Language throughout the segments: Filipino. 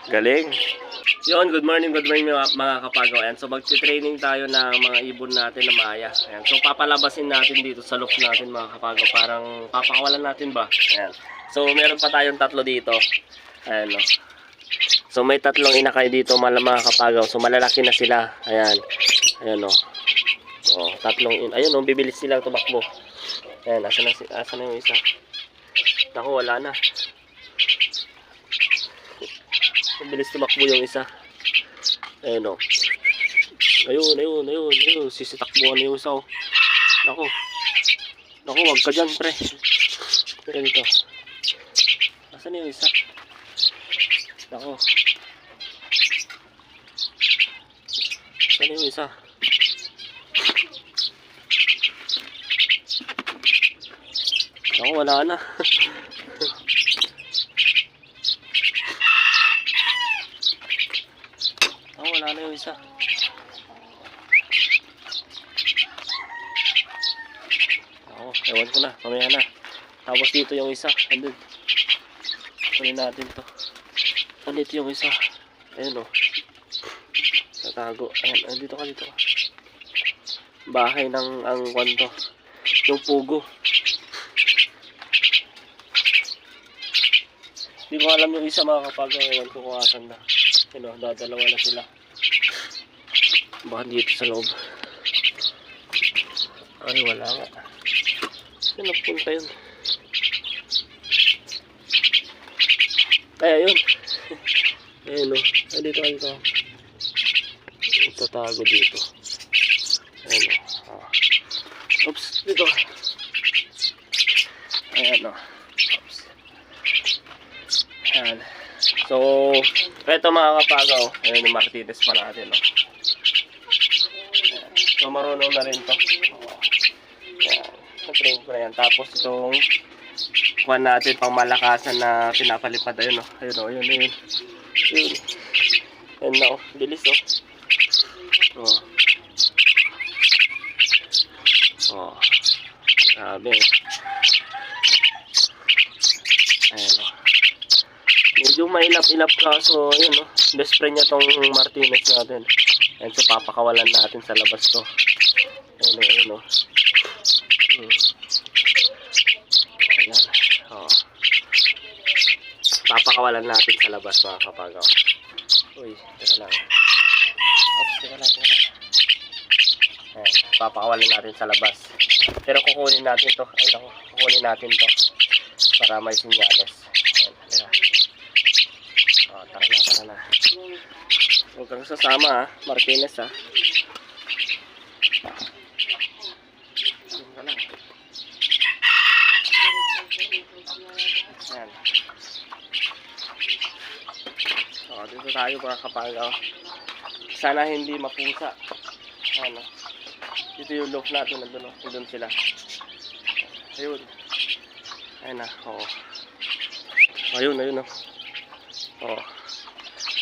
Galing. Yun, good morning mga kapagaw. Ayan, so magti-training tayo ng mga ibon natin na maaya. Ayan, so papalabasin natin dito sa loft natin mga kapagaw. Parang papakawalan natin ba? Ayan. So meron pa tayong tatlo dito. Ayan, no. So may tatlong inakay dito mga kapagaw. So malalaki na sila. Ayan. Ayan, no. Oh, tatlong ayun, no, bibilis silang tumakbo. Ayan, asa na yung isa? Naku, wala na. Bilis tumakbo yung isa. Ayun, o. Ayun. Sisitakbuhan na yung isa, o. Naku, wag ka dyan, pre. Pero dito. Asan yung isa? Naku. Asan yung isa? Naku, wala na. Wala na yung isa. Ewan ko na, mamaya na. Tapos dito yung isa, andun. Kunin natin to. Andito yung isa. Ayun, o. Natago. Ayan, dito ka. Bahay ng ang kwanto. Yung pugo. Hindi ko alam yung isa mga kapagaw. Ewan ko kung asan na. Ayun, o, dadalawa na sila. Baka dito sa loob. Ay, wala nga. Saan nagpunta yun? Ay, ayun. Ayun, o. Ay, dito. Tatago dito. Ayun, o. Oops, dito. Ayan, o. Oops. Ayan. So, eto mga kapagaw. Ayun yung Martinez pa natin, o. So, marunong na rin to. Ayan. Na-train ko na yan. Tapos itong kuha natin pang malakasan na pinapalipad. Ayun, o. Ayun. Ayun na, o. Bilis, o. Grabe. Ayan, o. Medyo mailap-ilap ka. So, ayun, o. Best friend niya tong Martinez natin. Ayan, so papakawalan natin sa labas to. Ayun, o. Ayan. Oh. Papakawalan natin sa labas mga kapagaw. Uy, teka lang. Oops, teka lang. Ayan, papakawalan natin sa labas. Pero kukunin natin to. Ay, naku, kukunin natin to. Para may sinyales. Ayan, teka. Oh, tara na. Huwag kang sasama, ha. Martinez, ha. Ayan. O, dito tayo mga kapagaw. Sana hindi mapusa. Ano? Dito yung loft natin. Nandun sila. Ayun. Ayun na. Oo. Ayun. Oo.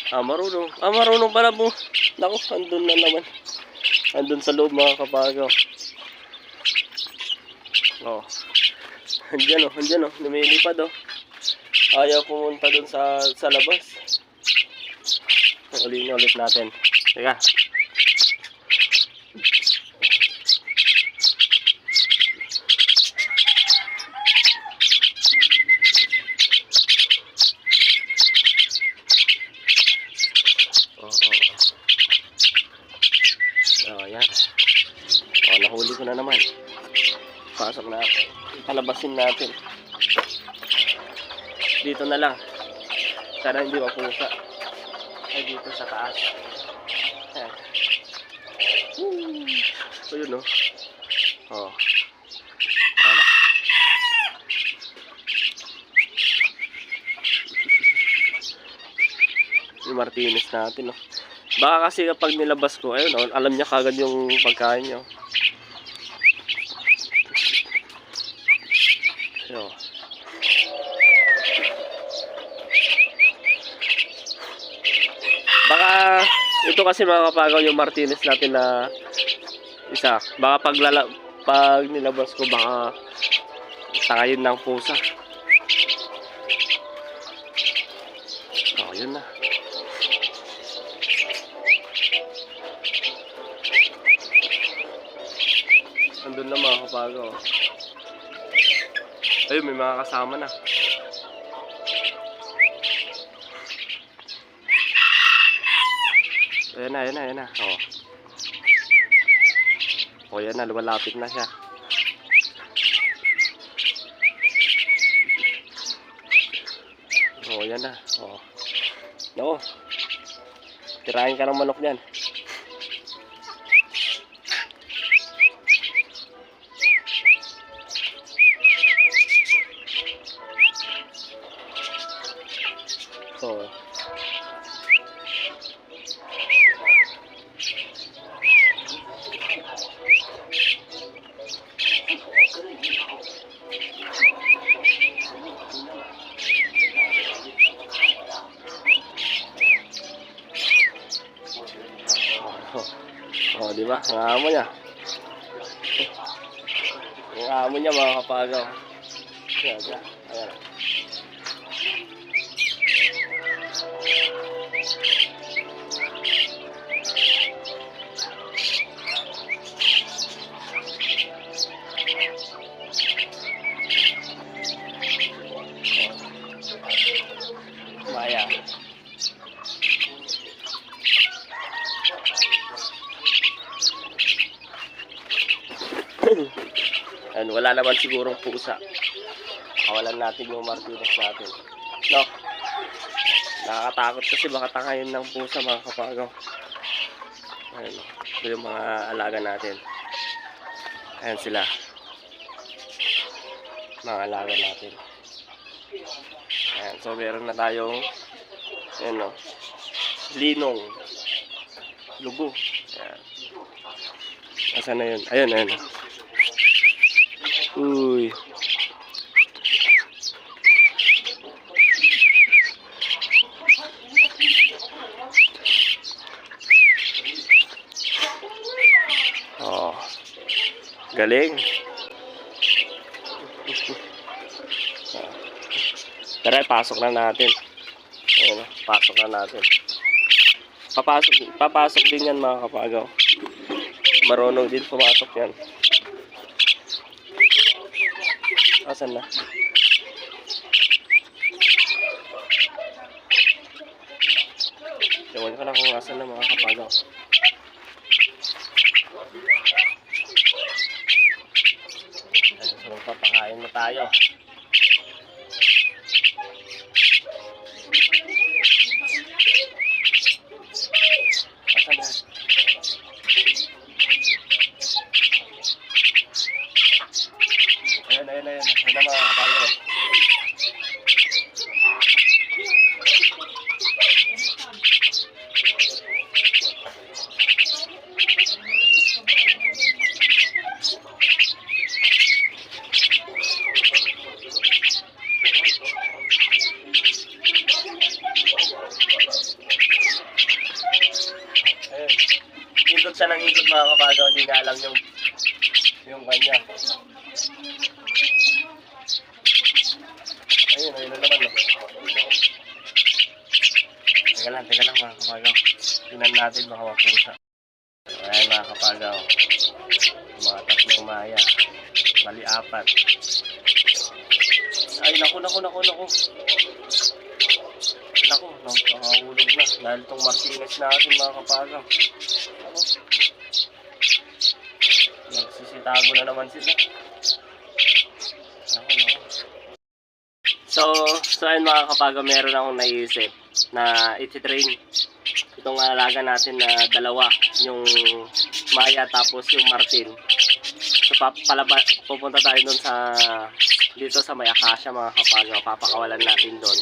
Marunong pala po. Naku, andun na naman. Andun sa loob mga kapagaw. Oo. Andiyan, lumilipad, o. Ayaw pumunta dun sa labas. Ulitin ulit natin. Teka. Ayan. Nahuli ko na naman. Pasok na ako. Palabasin natin. Dito na lang. Sana hindi mapusa. Ay, dito sa taas. Ayan. So, yun, o. Oh. Ayan. Yung Martinez natin, o. Baka kasi kapag nilabas ko, ayun, o, alam niya kagad yung pagkain niya, o. So, baka ito kasi mga kapagaw yung Martinez natin na isa. Baka pag nilabas ko, baka takayin ng pusa. Oh, yun na. kapagaw. Ayun, may mga kasama na. Ayan na, ayan na, ayan na. Oh. O yan na, lumalapit na siya. O yan na. O. No. Tirahin ka ng manok dyan. So. Oh, di ba? Ang amo niya. Ang amo niya mga kapagaw. Ayan, ayan. Ayan. Maya. And wala naman sigurong pusa. Kawalan natin yung Martinez natin. No. Nakakatakot kasi baka tangayin ng pusa mga kapagaw. Ayan. Ito yung mga alaga natin. Ayan sila. Mga alaga natin. Ayan. So meron na tayong ayan no. Linong. Lugo. Ayan. Asan na yun? Ayun, ayun. Uy. Oh. Galing. Tara, pasok na natin. Ayun, pasok na natin. Papasok din yan mga kapagaw. Marunong din pumasok yan. Asan na? Ewan ko na kung asan na mga kapagaw. So magpapakain na tayo. Asan na? Ayan, ayan, ayan. Ayan na mga kapagaw. Ayan. Ikot siya ng ikot mga kapagaw. Hindi nga alam yung kanya. Ayun, ayun na naman. Teka lang mga kapagaw. Tingnan natin baka mapusa. Ayan mga kapagaw. Mga tatlong maya. Bali 4. Ay, naku. Naku, nakahulog na. Dahil itong Martinez natin mga kapagaw. Ako. Nagsisitago na naman sila. Naku. So ayun mga kapagaw, meron akong naisip na iti-train itong alaga natin na dalawa, yung Maya tapos yung Martin. So pupunta tayo doon dito sa may Acacia mga kapagaw, papakawalan natin doon.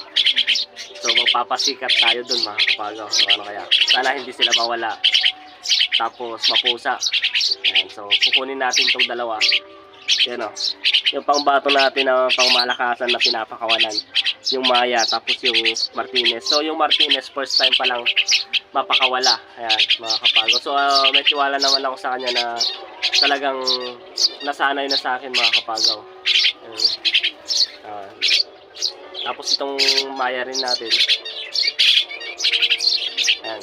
So magpapasikat tayo doon mga kapagaw. So ano kaya, sana hindi sila mawala tapos mapusa. Ayan, so kukunin natin itong dalawa. Yan o, yung pangbato natin na pangmalakasan na pinapakawalan, yung Maya tapos yung Martinez. So yung Martinez first time pa lang mapakawala. Ayan mga kapagaw. So may tiwala naman ako sa kanya na talagang nasanay na sa akin mga kapagaw. Tapos itong Maya rin natin. Ayan.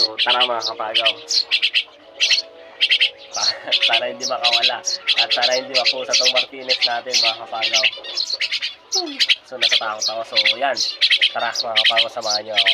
So, tara mga kapagaw. Para hindi makawala. At para hindi mapusa tong Martinez natin mga kapagaw. So, natatakot ako. So, yan. Tara mga kapagaw, samahan nyo ako.